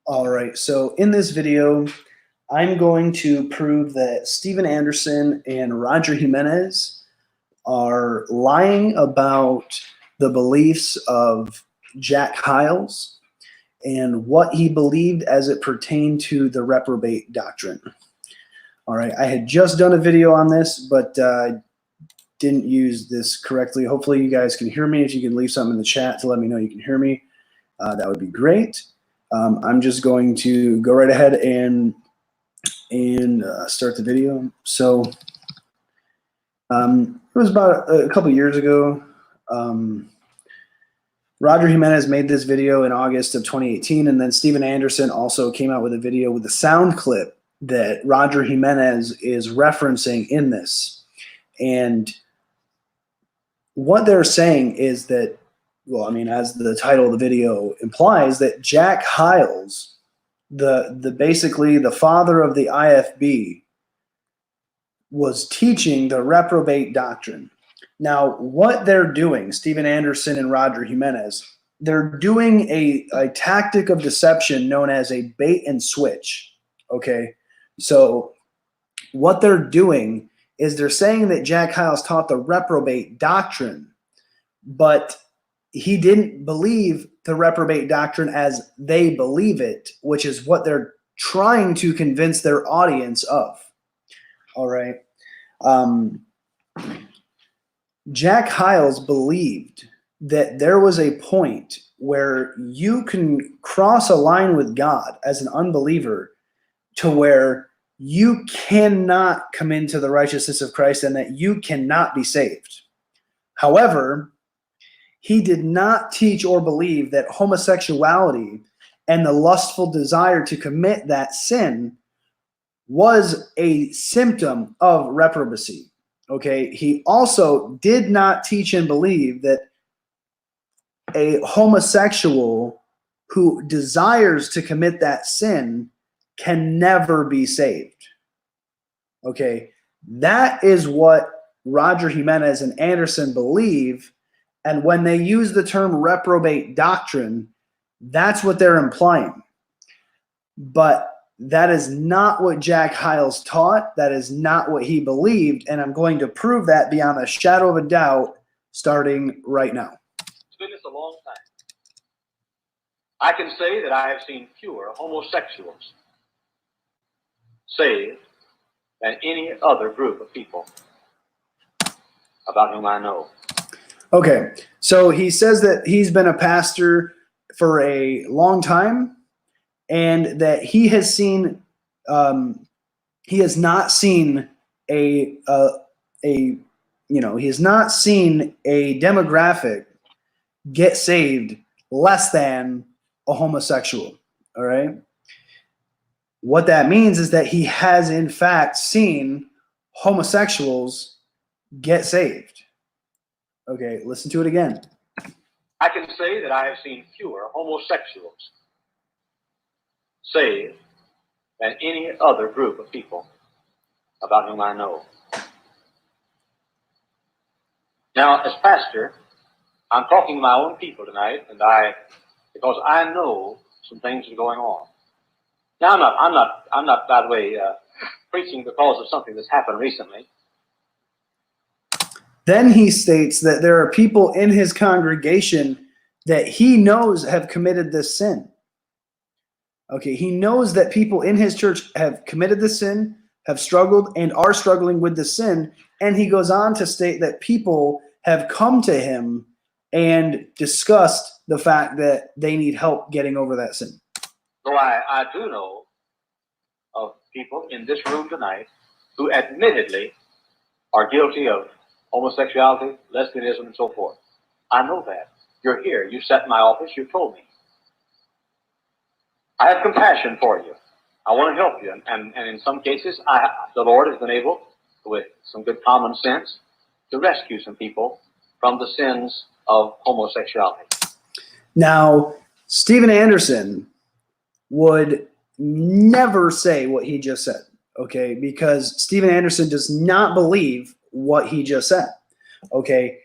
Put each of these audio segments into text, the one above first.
All right, so in this video, I'm going to prove that Steven Anderson and Roger Jimenez are lying about the beliefs of Jack Hyles and what he believed as it pertained to the Reprobate Doctrine. All right, I had just done a video on this, but didn't use this correctly. Hopefully you guys can hear me. If you can leave something in the chat to let me know you can hear me, that would be great. I'm just going to go right ahead and start the video. So it was about a couple years ago. Roger Jimenez made this video in August of 2018, and then Steven Anderson also came out with a video with a sound clip that Roger Jimenez is referencing in this. And what they're saying is that, well, I mean, as the title of the video implies, that Jack Hyles, basically the father of the IFB, was teaching the Reprobate Doctrine. Now, what they're doing, Steven Anderson and Roger Jimenez, they're doing a tactic of deception known as a bait and switch. Okay, so what they're doing is they're saying that Jack Hyles taught the Reprobate Doctrine, but he didn't believe the Reprobate Doctrine as they believe it, which is what they're trying to convince their audience of. All right. Jack Hyles believed that there was a point where you can cross a line with God as an unbeliever to where you cannot come into the righteousness of Christ and that you cannot be saved. However, he did not teach or believe that homosexuality and the lustful desire to commit that sin was a symptom of reprobacy. Okay, he also did not teach and believe that a homosexual who desires to commit that sin can never be saved. Okay, that is what Roger Jimenez and Anderson believe. And when they use the term reprobate doctrine, that's what they're implying. But that is not what Jack Hyles taught. That is not what he believed. And I'm going to prove that beyond a shadow of a doubt starting right now. It's been this a long time. I can say that I have seen fewer homosexuals saved than any other group of people about whom I know. Okay, so he says that he's been a pastor for a long time, and that he has seen, he has not seen he has not seen a demographic get saved less than a homosexual. All right. What that means is that he has in fact seen homosexuals get saved. Okay, listen to it again. I can say that I have seen fewer homosexuals saved than any other group of people about whom I know. Now, as pastor, I'm talking to my own people tonight, and because I know some things are going on. Now, I'm not, by the way, preaching because of something that's happened recently. Then he states that there are people in his congregation that he knows have committed this sin. Okay, he knows that people in his church have committed this sin, have struggled, and are struggling with the sin. And he goes on to state that people have come to him and discussed the fact that they need help getting over that sin. So I do know of people in this room tonight who admittedly are guilty of homosexuality, lesbianism, and so forth. I know that. You're here. You sat in my office. You told me. I have compassion for you. I want to help you. And in some cases, the Lord has been able, with some good common sense, to rescue some people from the sins of homosexuality. Now, Steven Anderson would never say what he just said, okay? Because Steven Anderson does not believe what he just said, okay?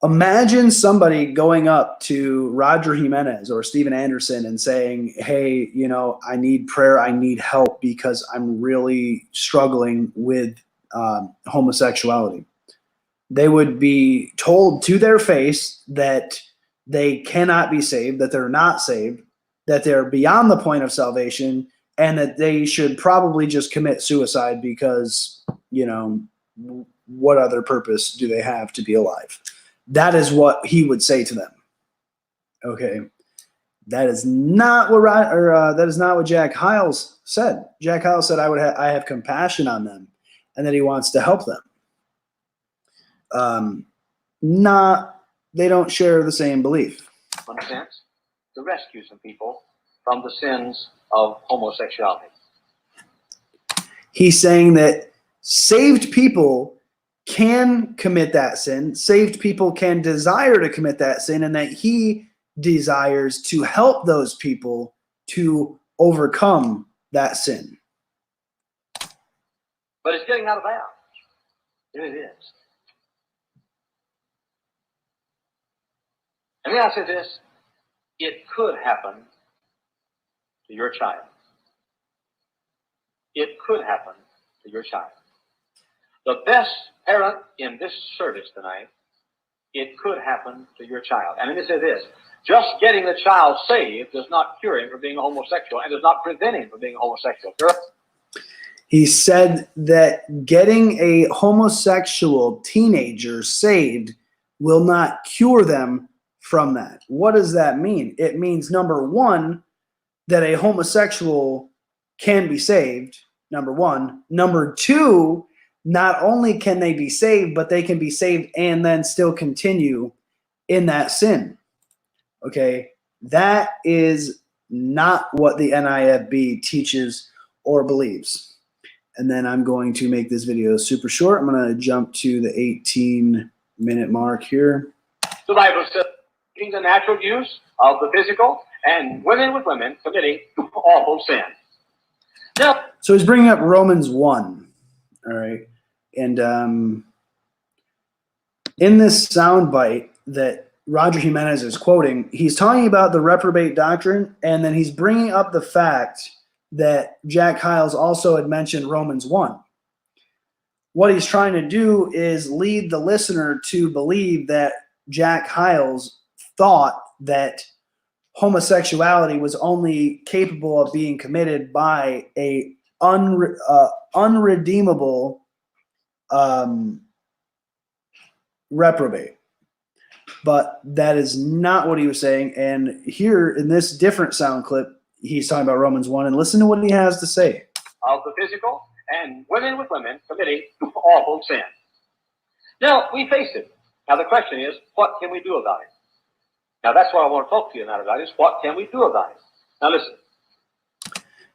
Imagine somebody going up to Roger Jimenez or Steven Anderson and saying, hey, you know, I need prayer, I need help because I'm really struggling with homosexuality. They would be told to their face that they cannot be saved, that they're not saved, that they're beyond the point of salvation, and that they should probably just commit suicide because, you know, what other purpose do they have to be alive? That is what he would say to them. Okay, that is not what that is not what Jack Hyles said. Jack Hyles said, I have compassion on them, and that he wants to help them. They don't share the same belief. In a sense, to rescue some people from the sins of homosexuality. He's saying that saved people can commit that sin, saved people can desire to commit that sin, and that he desires to help those people to overcome that sin. But it's getting out of bounds. It is. And then I say this, it could happen to your child. It could happen to your child. The best parent in this service tonight, it could happen to your child. And let me say this, just getting the child saved does not cure him from being homosexual and does not prevent him from being homosexual. He said that getting a homosexual teenager saved will not cure them from that. What does that mean? It means, number one, that a homosexual can be saved, number one. Number two, not only can they be saved, but they can be saved and then still continue in that sin. Okay, that is not what the NIFB teaches or believes. And then I'm going to make this video super short. I'm going to jump to the 18-minute mark here. The Bible says the natural use of the physical and women with women committing awful sin. Now, so he's bringing up Romans 1. All right. And in this soundbite that Roger Jimenez is quoting, he's talking about the reprobate doctrine, and then he's bringing up the fact that Jack Hyles also had mentioned Romans 1. What he's trying to do is lead the listener to believe that Jack Hyles thought that homosexuality was only capable of being committed by a unredeemable reprobate. But that is not what he was saying. And here in this different sound clip, he's talking about Romans 1, and listen to what he has to say. Of the physical and women with women committing awful sin. Now, we face it. Now, the question is, what can we do about it? Now, that's what I want to talk to you about is what can we do about it? Now, listen.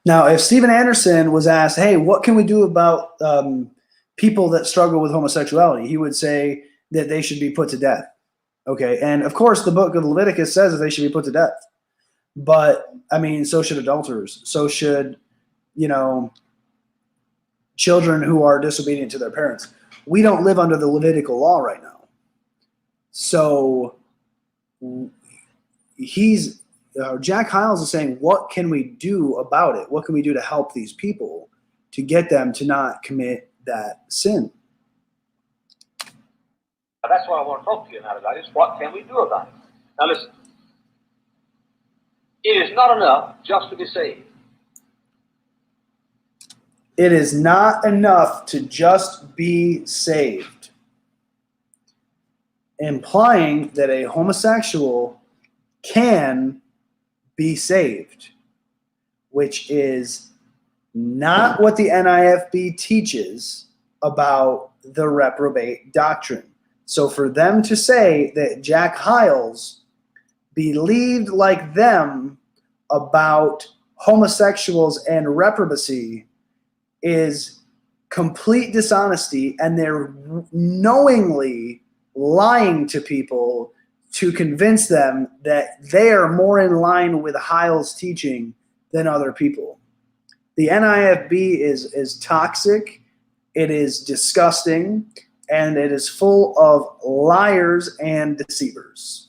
Now, if Steven Anderson was asked, hey, what can we do about people that struggle with homosexuality? He would say that they should be put to death. Okay, and of course, the book of Leviticus says that they should be put to death. But, I mean, so should adulterers. So should, you know, children who are disobedient to their parents. We don't live under the Levitical law right now. So Jack Hyles is saying, what can we do about it? What can we do to help these people to get them to not commit that sin? Now, that's what I want to talk to you about is what can we do about it? Now, listen. It is not enough just to be saved. It is not enough to just be saved, implying that a homosexual can be saved, which is not what the NIFB teaches about the reprobate doctrine. So for them to say that Jack Hyles believed like them about homosexuals and reprobacy is complete dishonesty, and they're knowingly lying to people to convince them that they are more in line with Hyles' teaching than other people. The NIFB is toxic. It is disgusting. and it is full of liars and deceivers.